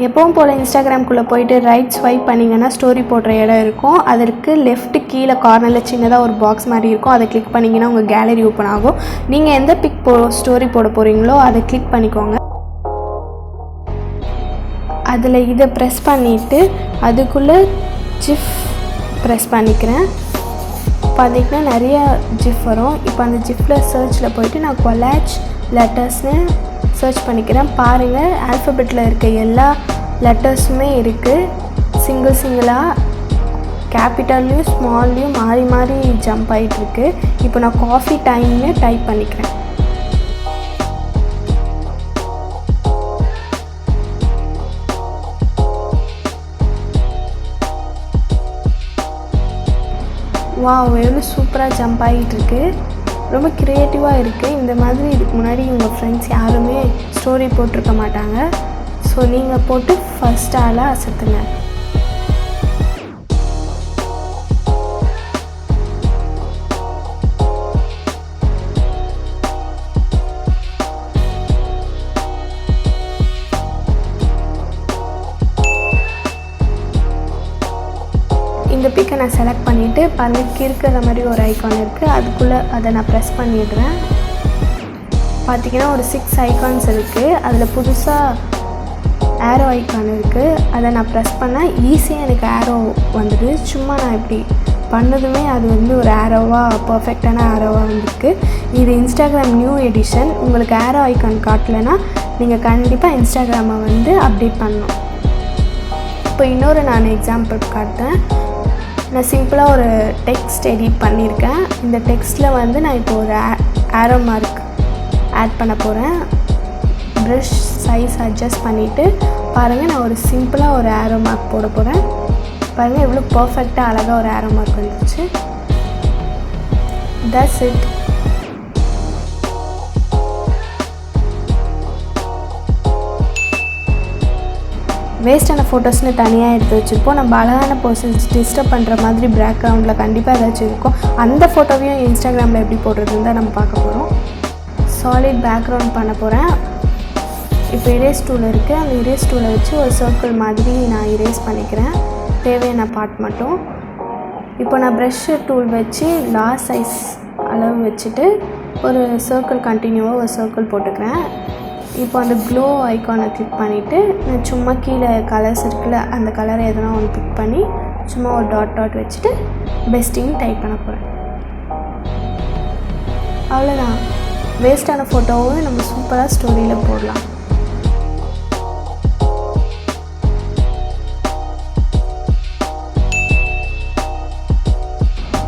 எப்பவும் போல் இன்ஸ்டாகிராம்குள்ளே போயிட்டு right swipe பண்ணிங்கன்னா ஸ்டோரி போடுற இடம் இருக்கும். அதற்கு லெஃப்ட்டு கீழே கார்னரில் சின்னதாக ஒரு பாக்ஸ் மாதிரி இருக்கும். அதை கிளிக் பண்ணிங்கன்னா உங்கள் கேலரி ஓப்பன் ஆகும். நீங்கள் எந்த பிக் ஸ்டோரி போட போகிறீங்களோ அதை கிளிக் பண்ணிக்கோங்க. அதில் இதை ப்ரெஸ் பண்ணிவிட்டு அதுக்குள்ளே ஜிஃப் ப்ரெஸ் பண்ணிக்கிறேன். பார்த்திங்கன்னா நிறைய ஜிஃப் வரும். இப்போ அந்த ஜிஃப்பில் சர்ச்சில் போயிட்டு நான் கொலாஜ் லெட்டர்ஸ்னு சர்ச் பண்ணிக்கிறேன். பாருங்கள், ஆல்ஃபபெட்டில் இருக்க எல்லா லெட்டர்ஸுமே இருக்குது. சிங்கிளாக கேபிட்டல்லையும் ஸ்மால்லையும் மாறி மாறி ஜம்ப் ஆகிட்டுருக்கு. இப்போ நான் காஃபி டைம்னு டைப் பண்ணிக்கிறேன். வாவ், எவ்வளோ சூப்பராக ஜம்ப் ஆகிட்டுருக்கு. ரொம்ப க்ரியேட்டிவாக இருக்குது. இந்த மாதிரி இதுக்கு முன்னாடி உங்கள் ஃப்ரெண்ட்ஸ் யாருமே ஸ்டோரி போட்டிருக்க மாட்டாங்க. ஸோ நீங்கள் போட்டு ஃபர்ஸ்ட் ஆளாக அசத்துங்க. இந்த பிக்கை நான் செலக்ட் பண்ணிவிட்டு பல்லுக்கு இருக்கிற மாதிரி ஒரு ஐக்கான் இருக்குது, அதுக்குள்ளே அதை நான் ப்ரெஸ் பண்ணிடுறேன். பார்த்திங்கன்னா ஒரு 6 ஐக்கான்ஸ் இருக்குது. அதில் புதுசாக ஆரோ ஐக்கான் இருக்குது. அதை நான் ப்ரெஸ் பண்ணால் ஈஸியாக எனக்கு ஆரோ வந்துடுது. சும்மா நான் இப்படி பண்ணதுமே அது வந்து ஒரு ஆரோவாக பர்ஃபெக்டான ஆரோவாக வந்துருக்கு. இது இன்ஸ்டாகிராம் நியூ எடிஷன். உங்களுக்கு ஆரோ ஐக்கான் காட்டலைன்னா நீங்கள் கண்டிப்பாக இன்ஸ்டாகிராமை வந்து அப்டேட் பண்ணணும். இப்போ இன்னொரு நான் எக்ஸாம்பிள் காட்டுறேன். நான் சிம்பிளாக ஒரு டெக்ஸ்ட் எடிட் பண்ணியிருக்கேன். இந்த டெக்ஸ்ட்டில் வந்து நான் இப்போ ஒரு ஆரோ மார்க் ஆட் பண்ண போகிறேன். ப்ரஷ் சைஸ் அட்ஜஸ்ட் பண்ணிவிட்டு பாருங்கள், நான் ஒரு சிம்பிளாக ஒரு ஆரோ மார்க் போட போகிறேன். பாருங்கள் எவ்வளோ பர்ஃபெக்டாக அழகாக ஒரு ஆரோ மார்க் வந்துச்சு. That's it. வேஸ்டான ஃபோட்டோஸ்னு தனியாக எடுத்து வச்சுருப்போம். நம்ம அழகான பர்சன்ஸ் டிஸ்டர்ப் பண்ணுற மாதிரி பேக்ரவுண்டில் கண்டிப்பாக ஏதாச்சும் இருக்கும். அந்த ஃபோட்டோவையும் இன்ஸ்டாகிராமில் எப்படி போடுறதுன்னு தான் நம்ம பார்க்க போகிறோம். சாலிட் பேக்ரவுண்ட் பண்ண போகிறேன். இப்போ இரேஸ் டூல் இருக்குது. அந்த இரேஸ் டூலை வச்சு ஒரு சர்க்கிள் மாதிரி நான் இரேஸ் பண்ணிக்கிறேன், தேவையான பார்ட் மட்டும். இப்போ நான் ப்ரஷ்ஷு டூல் வச்சு லாஸ்ட் சைஸ் அளவு வச்சுட்டு ஒரு சர்க்கிள் கண்டினியூவாக ஒரு சர்க்கிள் போட்டுக்கிறேன். இப்போ அந்த க்ளோ ஐக்கானை கிளிக் பண்ணிவிட்டு நான் சும்மா கீழே கலர்ஸ் இருக்குல்ல, அந்த கலரை எதனா ஒன்று பிக் பண்ணி சும்மா ஒரு டாட் வச்சுட்டு பெஸ்டின்னு டைப் பண்ண போகிறேன். அவ்வளோதான். வேஸ்டான ஃபோட்டோவும் நம்ம சூப்பராக ஸ்டோரியில் போடலாம்.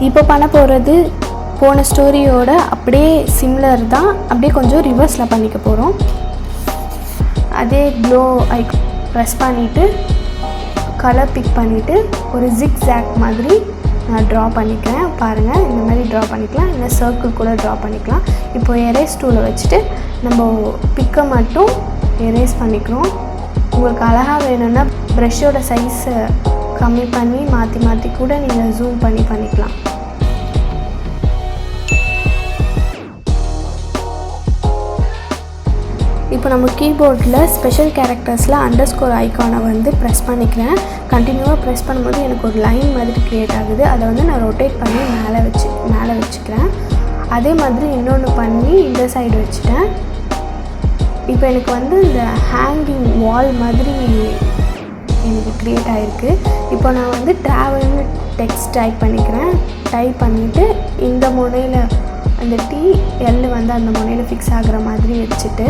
இப்போ பண்ண போகிறது போன ஸ்டோரியோட அப்படியே சிமிலர் தான், அப்படியே கொஞ்சம் ரிவர்ஸில் பண்ணிக்க போகிறோம். அதே க்ளோ ஐக்கான் ப்ரெஸ் பண்ணிவிட்டு கலர் பிக் பண்ணிவிட்டு ஒரு ஜிக்ஸாக் மாதிரி நான் ட்ரா பண்ணிக்கிறேன். பாருங்கள், இந்த மாதிரி ட்ரா பண்ணிக்கலாம். இல்லை சர்க்கிள் கூட ட்ரா பண்ணிக்கலாம். இப்போ எரேஸ் டூலை வச்சுட்டு நம்ம பிக்கை மட்டும் எரேஸ் பண்ணிக்கிறோம். உங்களுக்கு அழகாக வேணும்னா ப்ரஷ்ஷோட சைஸை கம்மி பண்ணி மாற்றி கூட நீங்கள் ஜூம் பண்ணிக்கலாம். இப்போ நம்ம கீபோர்டில் ஸ்பெஷல் கேரக்டர்ஸில் அண்டர்ஸ்கோர் ஐக்கானை வந்து ப்ரெஸ் பண்ணிக்கிறேன். கண்டினியூவாக ப்ரெஸ் பண்ணும்போது எனக்கு ஒரு லைன் மாதிரி க்ரியேட் ஆகுது. அதை வந்து நான் ரொட்டேட் பண்ணி மேலே வச்சுக்கிறேன். அதே மாதிரி இன்னொன்று பண்ணி இந்த சைடு வச்சுட்டேன். இப்போ எனக்கு வந்து இந்த ஹேங்கிங் வால் மாதிரி எனக்கு க்ரியேட் ஆகிருக்கு. இப்போ நான் வந்து ட்ராவல்னு டெக்ஸ்ட் டைப் பண்ணிக்கிறேன். டைப் பண்ணிவிட்டு இந்த முனையில் அந்த TL வந்து அந்த முனையில் ஃபிக்ஸ் ஆகிற மாதிரி வச்சுட்டு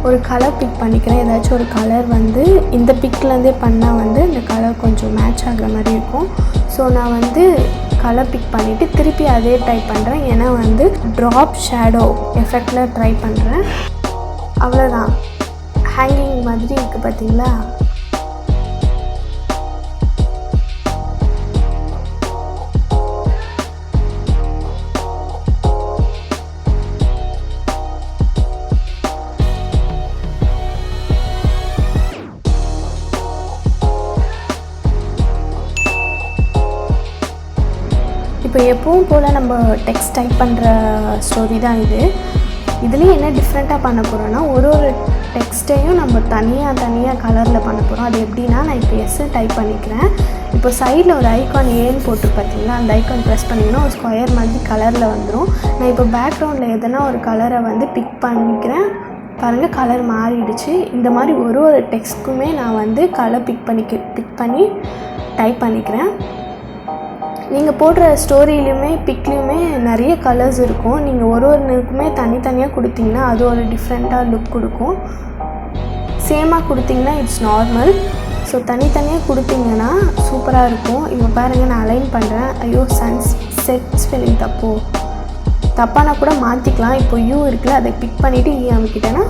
ஒரு கலர் பிக் பண்ணிக்கிறேன். ஏதாச்சும் ஒரு கலர் வந்து இந்த பிக்லேருந்தே பண்ணால் வந்து இந்த கலர் கொஞ்சம் மேட்ச் ஆகிற மாதிரி இருக்கும். ஸோ நான் வந்து கலர் பிக் பண்ணிவிட்டு திருப்பி அதே டைப் பண்ணுறேன். ஏன்னா வந்து ட்ராப் ஷேடோ எஃபெக்டில் ட்ரை பண்ணுறேன். அவ்வளோதான். ஹேங்கிங் மாதிரி இருக்குது பார்த்தீங்களா? இப்போ எப்பவும் போல் நம்ம டெக்ஸ்ட் டைப் பண்ணுற ஸ்டோரி தான் இது. இதுலேயும் என்ன டிஃப்ரெண்ட்டாக பண்ண போகிறோன்னா ஒரு டெக்ஸ்ட்டையும் நம்ம தனியாக கலரில் பண்ண போகிறோம். அது எப்படின்னா, நான் இப்போ எஸ் டைப் பண்ணிக்கிறேன். இப்போ சைடில் ஒரு ஐக்கான் ஏன்னு போட்டு பார்த்தீங்களா, அந்த ஐக்கான் ப்ரெஸ் பண்ணிங்கன்னா ஒரு ஸ்கொயர் மாதிரி கலரில் வந்துடும். நான் இப்போ பேக்ரவுண்டில் எதனா ஒரு கலரை வந்து பிக் பண்ணிக்கிறேன். பாருங்கள், கலர் மாறிடுச்சு. இந்த மாதிரி ஒரு டெக்ஸ்ட்டுக்குமே நான் வந்து கலர் பிக் பண்ணி டைப் பண்ணிக்கிறேன். நீங்கள் போடுற ஸ்டோரியிலையுமே பிக்லேயுமே நிறைய கலர்ஸ் இருக்கும். நீங்கள் ஒன்றுக்குமே தனித்தனியாக கொடுத்தீங்கன்னா அது ஒரு டிஃப்ரெண்ட்டாக லுக் கொடுக்கும். சேமாக கொடுத்தீங்கன்னா இட்ஸ் நார்மல். ஸோ தனித்தனியாக கொடுத்தீங்கன்னா சூப்பராக இருக்கும். இப்போ பாருங்கள், நான் அலைன் பண்ணுறேன். ஐயோ, செட் ஸ்பெல்லிங் தப்பானா கூட மாற்றிக்கலாம். இப்போ யூ இருக்குல்ல, அதை பிக் பண்ணிவிட்டு ஈ அமைக்கிட்டேன்னா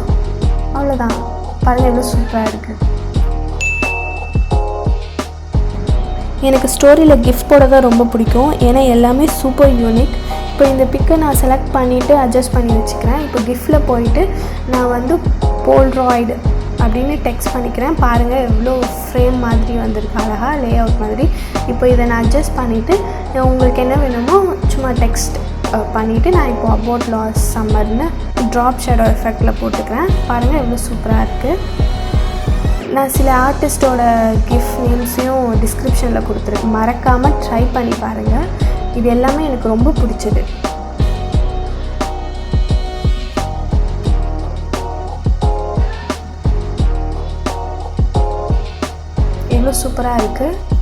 அவ்வளோதான். பாருங்கள், எவ்வளோ சூப்பராக இருக்குது. எனக்கு ஸ்டோரியில் கிஃப்ட் போட தான் ரொம்ப பிடிக்கும். ஏன்னா எல்லாமே சூப்பர் யூனிக். இப்போ இந்த பிக்கை நான் செலக்ட் பண்ணிவிட்டு அட்ஜஸ்ட் பண்ணி வச்சுக்கிறேன். இப்போ கிஃப்டில் போயிட்டு நான் வந்து போல்ராய்டு அப்படின்னு டெக்ஸ்ட் பண்ணிக்கிறேன். பாருங்கள், எவ்வளோ ஃப்ரேம் மாதிரி வந்திருக்கு, அழகாக லே அவுட் மாதிரி. இப்போ இதை நான் அட்ஜஸ்ட் பண்ணிவிட்டு உங்களுக்கு என்ன வேணுமோ சும்மா டெக்ஸ்ட் பண்ணிவிட்டு நான் இப்போ அபவுட் லாஸ்ட் சம்மர்னு ட்ராப் ஷேடோ எஃபெக்டில் போட்டுக்கிறேன். பாருங்கள், எவ்வளோ சூப்பராக இருக்குது. நான் சில ஆர்டிஸ்ட்டோட கிஃப்ட் நேம்ஸையும் டிஸ்கிரிப்ஷனில் கொடுத்துருக்கேன். மறக்காமல் ட்ரை பண்ணி பாருங்கள். இது எல்லாமே எனக்கு ரொம்ப பிடிச்சது. எவ்வளோ சூப்பராக இருக்குது.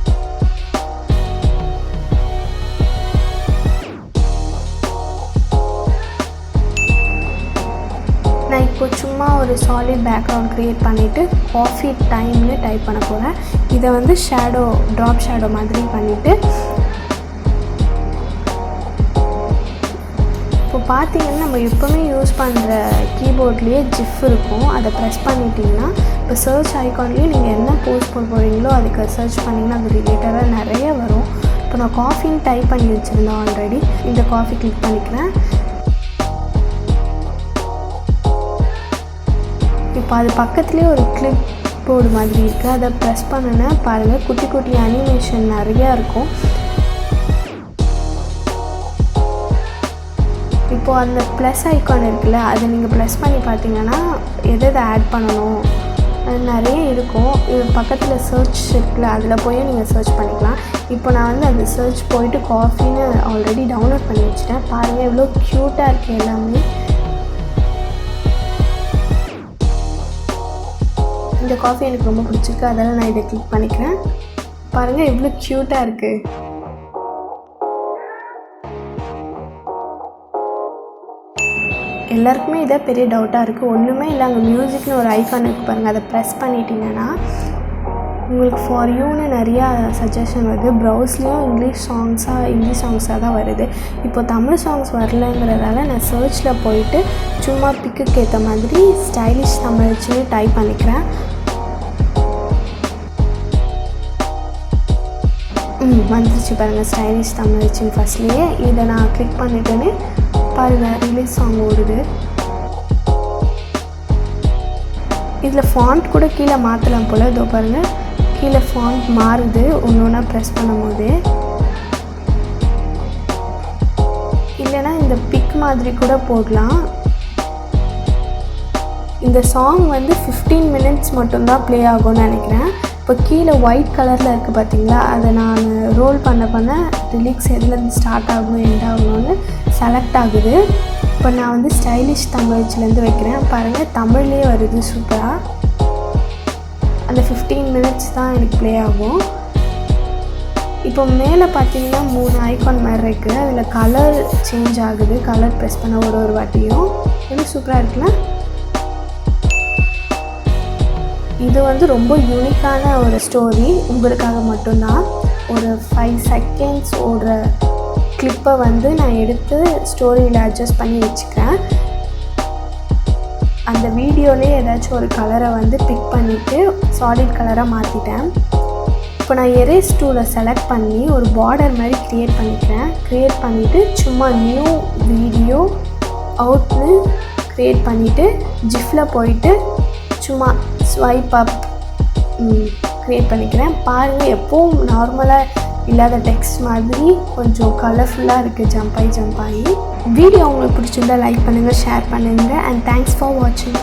நான் இப்போ சும்மா ஒரு சாலிட் பேக்ரவுண்ட் க்ரியேட் பண்ணிவிட்டு காஃபி டைம்னு டைப் பண்ண போகிறேன். இதை வந்து ட்ராப் ஷேடோ மாதிரி பண்ணிவிட்டு இப்போ பார்த்தீங்கன்னா நம்ம எப்போவுமே யூஸ் பண்ணுற கீபோர்ட்லேயே ஜிஃப் இருக்கும். அதை ப்ரெஸ் பண்ணிட்டீங்கன்னா இப்போ சர்ச் ஐக்கான்லேயும் நீங்கள் என்ன போஸ்ட் போட போகிறீங்களோ அதுக்கு சர்ச் பண்ணிங்கன்னா அது ரிலேட்டடாக நிறைய வரும். இப்போ நான் காஃபின்னு டைப் பண்ணி வச்சுருந்தேன் ஆல்ரெடி. இந்த காஃபி கிளிக் பண்ணிக்கிறேன். இப்போ அது பக்கத்துலேயே ஒரு கிளிப் போர்டு மாதிரி இருக்குது. அதை ப்ரெஸ் பண்ணுன்னா பாருங்கள், குட்டி குட்டி அனிமேஷன் நிறையா இருக்கும். இப்போது அந்த ப்ளஸ் ஐக்கான் இருக்குல்ல, அதை நீங்கள் ப்ரெஸ் பண்ணி பார்த்தீங்கன்னா எதை ஆட் பண்ணணும் அது நிறைய இருக்கும். இது பக்கத்தில் சர்ச் இருக்குல்ல, அதில் போய் நீங்கள் சர்ச் பண்ணிக்கலாம். இப்போ நான் வந்து அந்த சர்ச் போயிட்டு காஃபின்னு ஆல்ரெடி டவுன்லோட் பண்ணி வச்சுட்டேன். பாருங்கள், எவ்வளோ க்யூட்டாக இருக்குது எல்லாமே. இந்த காஃபி எனக்கு ரொம்ப பிடிச்சிருக்கு, அதெல்லாம் நான் இதை கிளிக் பண்ணிக்கிறேன். பாருங்கள், எவ்வளோ க்யூட்டாக இருக்குது. எல்லாருக்குமே இதை பெரிய டவுட்டாக இருக்குது. ஒன்றுமே இல்லை, அங்கே மியூசிக்னு ஒரு ஐக்கான் இருக்குது பாருங்கள். அதை ப்ரெஸ் பண்ணிட்டீங்கன்னா உங்களுக்கு ஃபார் யூன்னு நிறையா சஜஷன் வருது. ப்ரௌஸ்லேயும் ஹிந்தி சாங்ஸாக தான் வருது. இப்போ தமிழ் சாங்ஸ் வரலங்கிறதால நான் சர்ச்சில் போயிட்டு சும்மா பிக்குக்கு ஏற்ற மாதிரி ஸ்டைலிஷ் தமிழ்ச்சின்னு டைப் பண்ணிக்கிறேன். வந்துருச்சு பாருங்கள், ஸ்டைலிஷ் தமிழ்ச்சின்னு ஃபஸ்ட்லேயே. இதை நான் கிளிக் பண்ணிட்டேன்னு பாருங்கள், ரிலீஸ் சாங் ஓடுது. இதில் ஃபாண்ட் கூட கீழே மாற்றலாம் போல். இதோ பாருங்கள், கீழே ஃபாண்ட் மாறுது ஒன்று ஒன்றா ப்ரெஸ் பண்ணும்போது. இல்லைனா இந்த பிக் மாதிரி கூட போடலாம். இந்த சாங் வந்து 15 minutes மட்டும்தான் ப்ளே ஆகும்னு நினைக்கிறேன். இப்போ கீழே ஒயிட் கலரில் இருக்குது பார்த்தீங்களா, அதை நான் ரோல் பண்ண ரிலீக்ஸ் எதுலேருந்து ஸ்டார்ட் ஆகும் எண்ட் ஆகணும்னு செலக்ட் ஆகுது. இப்போ நான் வந்து ஸ்டைலிஷ் தமிழ்ச்சிலேருந்து வைக்கிறேன். பாருங்கள், தமிழ்லேயே வருது சூப்பராக. அந்த 15 minutes தான் எனக்கு ப்ளே ஆகும். இப்போ மேலே பார்த்தீங்கன்னா 3 ஐக்கான் மாதிரி இருக்குது. அதில் கலர் சேஞ்ச் ஆகுது. கலர் ப்ரெஸ் பண்ண ஒரு வாட்டியும். இன்னும் சூப்பராக இருக்குல்ல. இது வந்து ரொம்ப யூனிக்கான ஒரு ஸ்டோரி, உங்களுக்காக மட்டும்தான். ஒரு 5 seconds ஓடுற கிளிப்பை வந்து நான் எடுத்து ஸ்டோரியில் அட்ஜஸ்ட் பண்ணி வச்சுக்கிறேன். அந்த வீடியோலேயே ஏதாச்சும் ஒரு கலரை வந்து பிக் பண்ணிவிட்டு சாலிட் கலராக மாற்றிட்டேன். இப்போ நான் எரேஸ் டூவில் செலக்ட் பண்ணி ஒரு பார்டர் மாதிரி க்ரியேட் பண்ணிவிட்டு சும்மா நியூ வீடியோ அவுட்னு க்ரியேட் பண்ணிவிட்டு ஜிஃபில் போயிட்டு சும்மா ஸ்வைப் அப் க்ரியேட் பண்ணிக்கிறேன். பாருங்கள், எப்போவும் நார்மலாக இல்லாத டெக்ஸ்ட் மாதிரி கொஞ்சம் கலர்ஃபுல்லாக இருக்குது, ஜம்ப் ஆகி. வீடியோ உங்களுக்கு பிடிச்சிருந்தால் லைக் பண்ணுங்கள், ஷேர் பண்ணுங்கள். அண்ட் தேங்க்ஸ் ஃபார் வாட்சிங்.